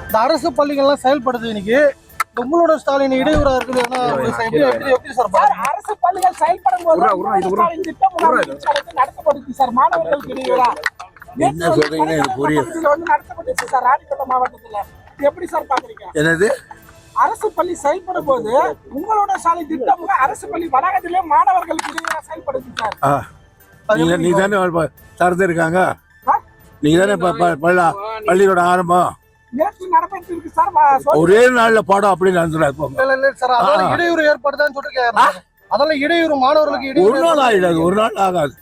இந்த அரசு பள்ளிகள்லாம் செயல்படுது இன்னைக்கு. உங்களோட ஸ்டாலின் இடையூறா இருக்குது. எப்படி சார் அரசு பள்ளிகள் செயல்படும் போது ஸ்டாலின் திட்டம் நடத்தப்படுது சார். மாணவர்களுக்கு இடையூறா என்ன சொல்றீங்கன்னு எனக்கு புரியல. நடத்தப்பட்டுச்சு சார் ராணிப்பேட்டை மாவட்டத்துல. எப்படி சார் பாக்குறீங்க? என்னது அரசு பள்ளி செயல்படும் போது உங்களோட ஸ்டாலின் திட்டம் அரசு பள்ளி வளாகத்திலே மாணவர்களுக்கு இடையூறா செயல்படுது சார். நீ தானே திறந்து இருக்காங்க, நீங்க தானே பள்ளியோட ஆரம்பம். ஒரே நாள்ல பாடம் அப்படி நடந்துடும் சார். அதெல்லாம் இடையூறு ஏற்படுதான்னு சொல்லிருக்காங்க. அதெல்லாம் இடையூறு மாணவர்களுக்கு ஒரு நாள் ஆயிடாது, ஒரு நாள் ஆகாது.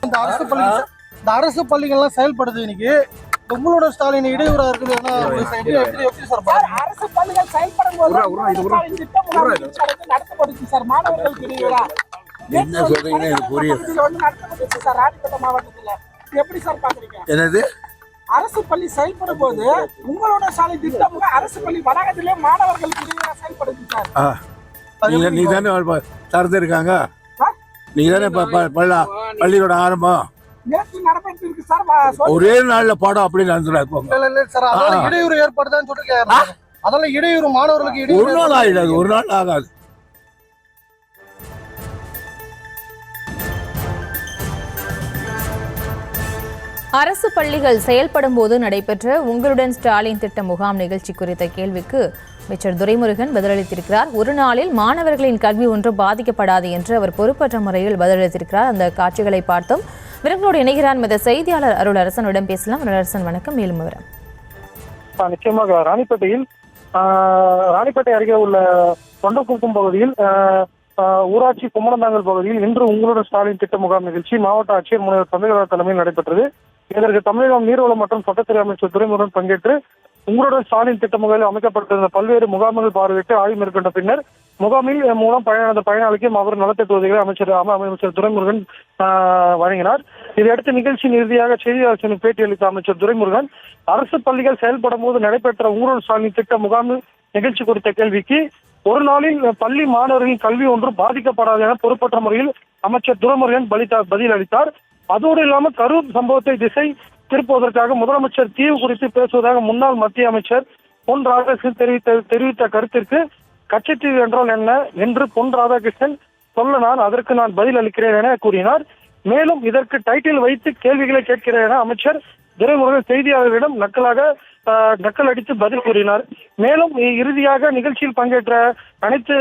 இந்த அரசு பள்ளிகள்லாம் செயல்படுது இன்னைக்கு. உங்களோட ஸ்டாலின் இடையூறா இருக்குது. எப்படி சார் அரசு பள்ளிகள் செயல்படும் போது திட்டம் நடத்தப்படுது சார். மாணவர்களுக்கு இடையூறா என்ன சொல்றீங்கன்னு எனக்கு புரியல. நடத்தப்பட்டுச்சு சார் ராணிப்பேட்டை மாவட்டத்துல. எப்படி சார் பாக்குறீங்க? என்னது அரசு பள்ளி செயல்படும் போது உங்களோட ஸ்டாலின் திட்டம் அரசு பள்ளி வளாகத்திலே மாணவர்களுக்கு இடையூறா செயல்படுது சார். நீ தானே திறந்து இருக்காங்க, நீங்க தானே பள்ளியோட ஆரம்பம். ஒரே நாள்ல பாடம் அப்படி நடந்துடும் சார். அதெல்லாம் இடையூறு ஏற்படுதான்னு சொல்லிருக்காங்க. அதெல்லாம் இடையூறு மாணவர்களுக்கு ஒரு நாள் ஆயிடாது, ஒரு நாள் ஆகாது. அரசு பள்ளிகள் செயல்படும் போது நடைபெற்ற உங்களுடன் ஸ்டாலின் திட்ட முகாம் நிகழ்ச்சி குறித்த கேள்விக்கு அமைச்சர் துரைமுருகன் பதிலளித்திருக்கிறார். ஒரு நாளில் மாணவர்களின் கல்வி ஒன்றும் பாதிக்கப்படாது என்று அவர் பொறுப்பற்ற முறையில் பதிலளித்திருக்கிறார். அந்த காட்சிகளை பார்த்தோம். விவரங்களோடு இணைகிறார் மத செய்தியாளர் அருளரசனுடன் பேசலாம். அருளரசன் வணக்கம். மேலும் விவரம். நிச்சயமாக ராணிப்பேட்டை அருகே உள்ள தொண்டக்குப்பம் பகுதியில் ஊராட்சி கும்மனந்தாங்கல் பகுதியில் இன்று உங்களுடன் ஸ்டாலின் திட்ட முகாம் நிகழ்ச்சி மாவட்ட ஆட்சியர் முனைவர் சந்திரகாந்த் தலைமையில் நடைபெற்றது. இதற்கு தமிழகம் நீர்வளம் மற்றும் சட்டத்துறை அமைச்சர் துரைமுருகன் பங்கேற்று உங்களுடன் ஸ்டாலின் திட்ட முகாமில் அமைக்கப்பட்டிருந்த பல்வேறு முகாம்கள் பார்வையிட்டு ஆய்வு மேற்கொண்ட பின்னர் முகாமில் மூலம் பயனாளர் பயனாளிக்கும் அவர் நலத்திட்ட உதவிகளை அமைச்சர் துரைமுருகன் வழங்கினார். இதையடுத்து நிகழ்ச்சியின் இறுதியாக செய்தியாளர்களுக்கு பேட்டியளித்த அமைச்சர் துரைமுருகன் அரசு பள்ளிகள் செயல்படும் போது நடைபெற்ற உங்களுடன் ஸ்டாலின் திட்ட முகாம் நிகழ்ச்சி குறித்த கேள்விக்கு ஒரு நாளில் பள்ளி மாணவர்களின் கல்வி ஒன்றும் பாதிக்கப்படாது என பொறுப்பற்ற முறையில் அமைச்சர் துரைமுருகன் பதில் அளித்தார். அதோடு இல்லாமல் கரூர் சம்பவத்தை திசை திருப்புவதற்காக முதலமைச்சர் தீவு குறித்து பேசுவதாக முன்னாள் மத்திய அமைச்சர் பொன் ராதாகிருஷ்ணன் தெரிவித்த கருத்திற்கு கச்சத்தீவு என்றால் என்ன என்று பொன் ராதாகிருஷ்ணன் சொல்ல அதற்கு நான் பதில் அளிக்கிறேன் என கூறினார். மேலும் இதற்கு டைட்டில் வைத்து கேள்விகளை கேட்கிறேன் என அமைச்சர் துரைமுருகன் செய்தியாளர்களிடம் நக்கல் அடித்து பதில் கூறினார். மேலும் இறுதியாக நிகழ்ச்சியில் பங்கேற்ற அனைத்து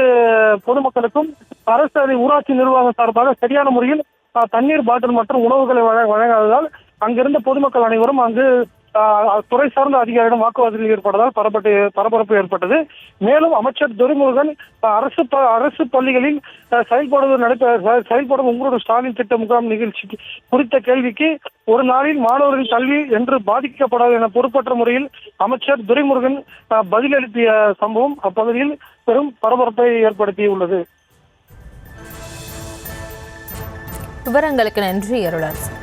பொதுமக்களுக்கும் அரசு ஊராட்சி நிர்வாகம் சார்பாக சரியான முறையில் தண்ணீர் பாட்டில் மற்றும் உணவுகளை வழங்காததால் அங்கிருந்த பொதுமக்கள் அனைவரும் அங்கு துறை சார்ந்த அதிகாரியிடம் வாக்குவாதத்தில் ஏற்பட்டதால் பரபரப்பு ஏற்பட்டது. மேலும் அமைச்சர் துரைமுருகன் அரசு பள்ளிகளில் செயல்படும் உங்களோட ஸ்டாலின் திட்ட முகாம் நிகழ்ச்சி குறித்த கேள்விக்கு ஒரு நாளில் மாணவர்களின் கல்வி என்று பாதிக்கப்படாது என பொறுப்பற்ற முறையில் அமைச்சர் துரைமுருகன் பதிலளித்த சம்பவம் அப்பகுதியில் பெரும் பரபரப்பை ஏற்படுத்தியுள்ளது. விவரங்களுக்கு நன்றி அருளரசன்.